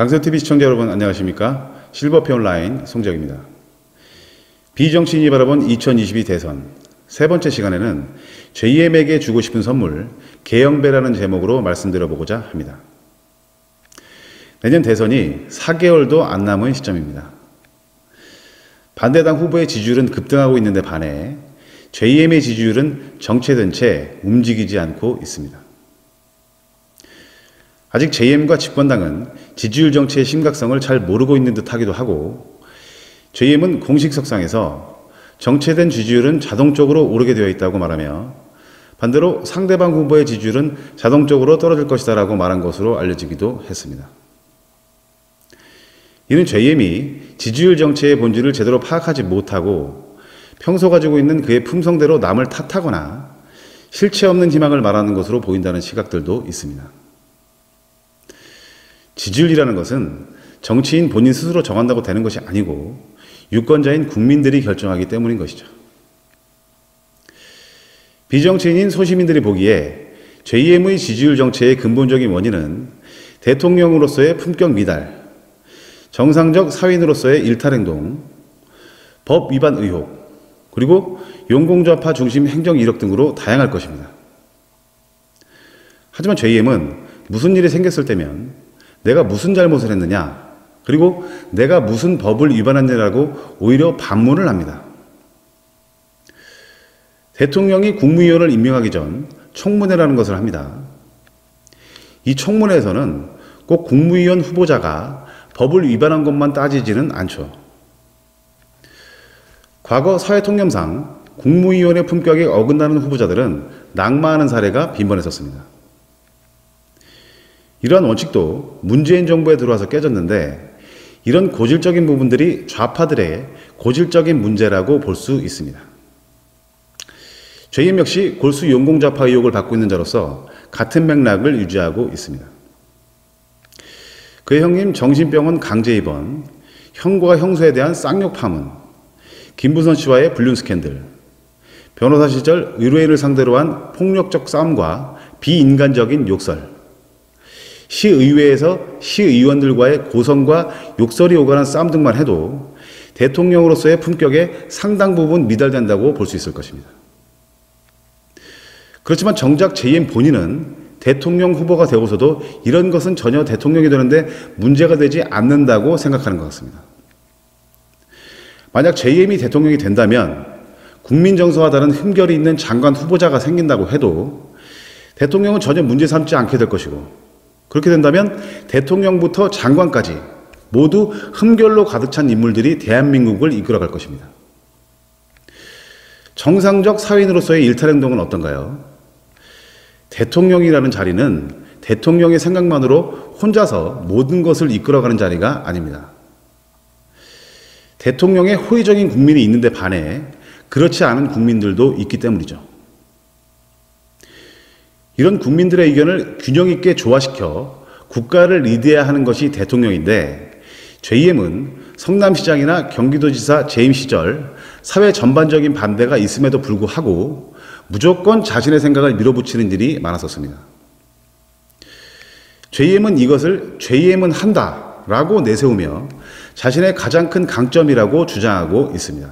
강선TV 시청자 여러분 안녕하십니까? 실버페 온라인 송재혁입니다. 비정치인이 바라본 2022 대선 세 번째 시간에는 JM에게 주고 싶은 선물 개영배라는 제목으로 말씀드려보고자 합니다. 내년 대선이 4개월도 안 남은 시점입니다. 반대당 후보의 지지율은 급등하고 있는데 반해 JM의 지지율은 정체된 채 움직이지 않고 있습니다. 아직 JM과 집권당은 지지율 정체의 심각성을 잘 모르고 있는 듯 하기도 하고, JM은 공식 석상에서 정체된 지지율은 자동적으로 오르게 되어 있다고 말하며, 반대로 상대방 후보의 지지율은 자동적으로 떨어질 것이다 라고 말한 것으로 알려지기도 했습니다. 이는 JM이 지지율 정체의 본질을 제대로 파악하지 못하고 평소 가지고 있는 그의 품성대로 남을 탓하거나 실체 없는 희망을 말하는 것으로 보인다는 시각들도 있습니다. 지지율이라는 것은 정치인 본인 스스로 정한다고 되는 것이 아니고 유권자인 국민들이 결정하기 때문인 것이죠. 비정치인인 소시민들이 보기에 JM의 지지율 정체의 근본적인 원인은 대통령으로서의 품격 미달, 정상적 사회인으로서의 일탈행동, 법 위반 의혹, 그리고 용공좌파 중심 행정 이력 등으로 다양할 것입니다. 하지만 JM은 무슨 일이 생겼을 때면 내가 무슨 잘못을 했느냐, 그리고 내가 무슨 법을 위반했느냐라고 오히려 반문을 합니다. 대통령이 국무위원을 임명하기 전 청문회라는 것을 합니다. 이 청문회에서는 꼭 국무위원 후보자가 법을 위반한 것만 따지지는 않죠. 과거 사회 통념상 국무위원의 품격에 어긋나는 후보자들은 낙마하는 사례가 빈번했었습니다. 이러한 원칙도 문재인 정부에 들어와서 깨졌는데, 이런 고질적인 부분들이 좌파들의 고질적인 문제라고 볼 수 있습니다. JM 역시 골수 용공좌파 의혹을 받고 있는 자로서 같은 맥락을 유지하고 있습니다. 그의 형님 정신병원 강제 입원, 형과 형수에 대한 쌍욕 파문, 김부선 씨와의 불륜 스캔들, 변호사 시절 의뢰인을 상대로 한 폭력적 싸움과 비인간적인 욕설, 시의회에서 시의원들과의 고성과 욕설이 오가는 싸움 등만 해도 대통령으로서의 품격에 상당 부분 미달된다고 볼 수 있을 것입니다. 그렇지만 정작 JM 본인은 대통령 후보가 되고서도 이런 것은 전혀 대통령이 되는데 문제가 되지 않는다고 생각하는 것 같습니다. 만약 JM이 대통령이 된다면 국민 정서와 다른 흠결이 있는 장관 후보자가 생긴다고 해도 대통령은 전혀 문제 삼지 않게 될 것이고, 그렇게 된다면 대통령부터 장관까지 모두 흠결로 가득 찬 인물들이 대한민국을 이끌어갈 것입니다. 정상적 사회인으로서의 일탈행동은 어떤가요? 대통령이라는 자리는 대통령의 생각만으로 혼자서 모든 것을 이끌어가는 자리가 아닙니다. 대통령의 호의적인 국민이 있는데 반해 그렇지 않은 국민들도 있기 때문이죠. 이런 국민들의 의견을 균형 있게 조화시켜 국가를 리드해야 하는 것이 대통령인데, JM은 성남시장이나 경기도지사 재임 시절 사회 전반적인 반대가 있음에도 불구하고 무조건 자신의 생각을 밀어붙이는 일이 많았었습니다. JM은 이것을 JM은 한다라고 내세우며 자신의 가장 큰 강점이라고 주장하고 있습니다.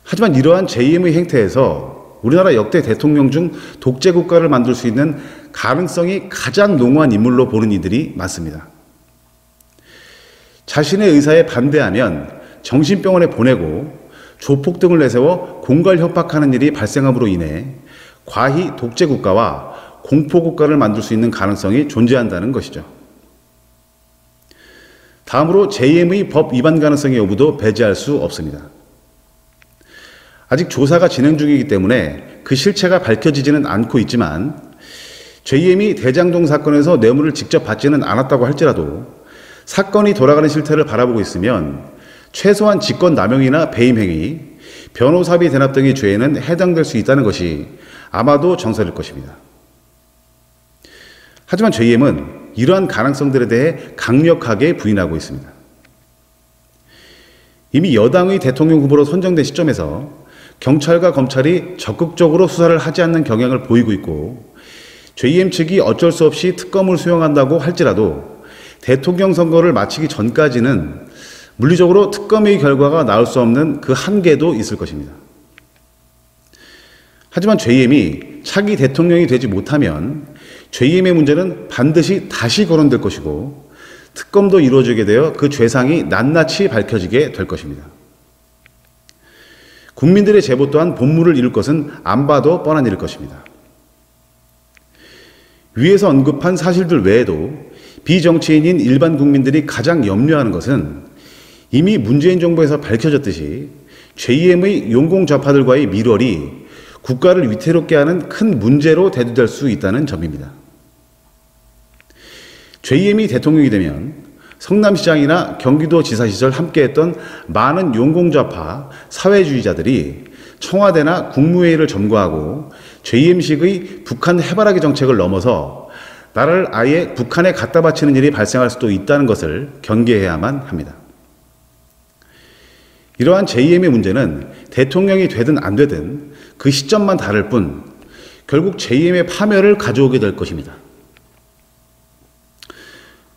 하지만 이러한 JM의 행태에서 우리나라 역대 대통령 중 독재 국가를 만들 수 있는 가능성이 가장 농후한 인물로 보는 이들이 많습니다. 자신의 의사에 반대하면 정신병원에 보내고 조폭 등을 내세워 공갈 협박하는 일이 발생함으로 인해 과히 독재 국가와 공포 국가를 만들 수 있는 가능성이 존재한다는 것이죠. 다음으로 JM의 법 위반 가능성의 여부도 배제할 수 없습니다. 아직 조사가 진행 중이기 때문에 그 실체가 밝혀지지는 않고 있지만, JM이 대장동 사건에서 뇌물을 직접 받지는 않았다고 할지라도 사건이 돌아가는 실태를 바라보고 있으면 최소한 직권남용이나 배임행위, 변호사비 대납 등의 죄에는 해당될 수 있다는 것이 아마도 정설일 것입니다. 하지만 JM은 이러한 가능성들에 대해 강력하게 부인하고 있습니다. 이미 여당의 대통령 후보로 선정된 시점에서 경찰과 검찰이 적극적으로 수사를 하지 않는 경향을 보이고 있고, JM 측이 어쩔 수 없이 특검을 수용한다고 할지라도 대통령 선거를 마치기 전까지는 물리적으로 특검의 결과가 나올 수 없는 그 한계도 있을 것입니다. 하지만 JM이 차기 대통령이 되지 못하면 JM의 문제는 반드시 다시 거론될 것이고 특검도 이루어지게 되어 그 죄상이 낱낱이 밝혀지게 될 것입니다. 국민들의 제보 또한 본물을 이룰 것은 안 봐도 뻔한 일일 것입니다. 위에서 언급한 사실들 외에도 비정치인인 일반 국민들이 가장 염려하는 것은 이미 문재인 정부에서 밝혀졌듯이 JM의 용공좌파들과의 밀월이 국가를 위태롭게 하는 큰 문제로 대두될 수 있다는 점입니다. JM이 대통령이 되면 성남시장이나 경기도지사 시절 함께했던 많은 용공좌파 사회주의자들이 청와대나 국무회의를 점거하고 JM식의 북한 해바라기 정책을 넘어서 나라를 아예 북한에 갖다 바치는 일이 발생할 수도 있다는 것을 경계해야만 합니다. 이러한 JM의 문제는 대통령이 되든 안 되든 그 시점만 다를 뿐 결국 JM의 파멸을 가져오게 될 것입니다.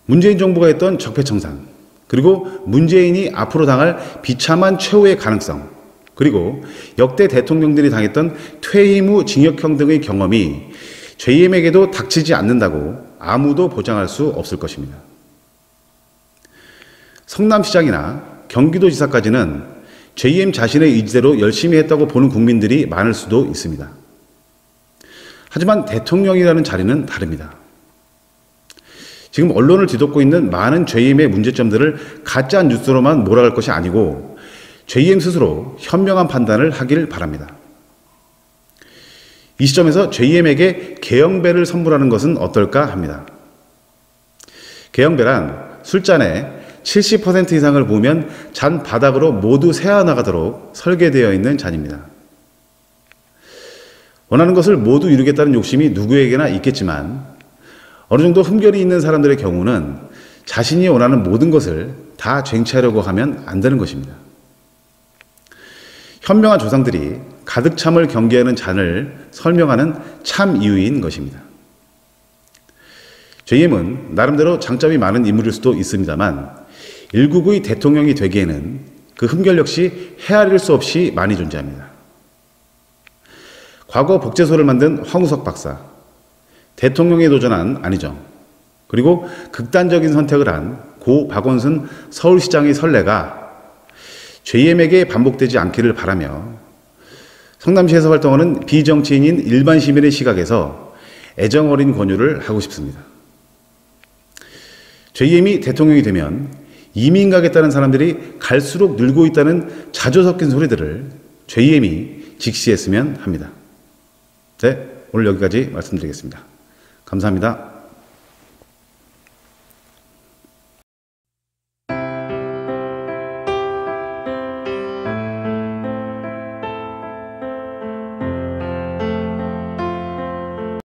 문재인 정부가 했던 적폐청산, 그리고 문재인이 앞으로 당할 비참한 최후의 가능성, 그리고 역대 대통령들이 당했던 퇴임 후 징역형 등의 경험이 JM에게도 닥치지 않는다고 아무도 보장할 수 없을 것입니다. 성남시장이나 경기도지사까지는 JM 자신의 의지대로 열심히 했다고 보는 국민들이 많을 수도 있습니다. 하지만 대통령이라는 자리는 다릅니다. 지금 언론을 뒤덮고 있는 많은 JM의 문제점들을 가짜 뉴스로만 몰아갈 것이 아니고 JM 스스로 현명한 판단을 하길 바랍니다. 이 시점에서 JM에게 개영배를 선물하는 것은 어떨까 합니다. 개영배란 술잔에 70% 이상을 부으면 잔 바닥으로 모두 새어나가도록 설계되어 있는 잔입니다. 원하는 것을 모두 이루겠다는 욕심이 누구에게나 있겠지만 어느 정도 흠결이 있는 사람들의 경우는 자신이 원하는 모든 것을 다 쟁취하려고 하면 안 되는 것입니다. 현명한 조상들이 가득 참을 경계하는 잔을 설명하는 참 이유인 것입니다. JM은 나름대로 장점이 많은 인물일 수도 있습니다만 일국의 대통령이 되기에는 그 흠결 역시 헤아릴 수 없이 많이 존재합니다. 과거 복제소를 만든 황우석 박사, 대통령에 도전한 안희정, 그리고 극단적인 선택을 한 고 박원순 서울시장의 선례가 JM에게 반복되지 않기를 바라며 성남시에서 활동하는 비정치인인 일반 시민의 시각에서 애정 어린 권유를 하고 싶습니다. JM이 대통령이 되면 이민 가겠다는 사람들이 갈수록 늘고 있다는 자조 섞인 소리들을 JM이 직시했으면 합니다. 네, 오늘 여기까지 말씀드리겠습니다. 감사합니다.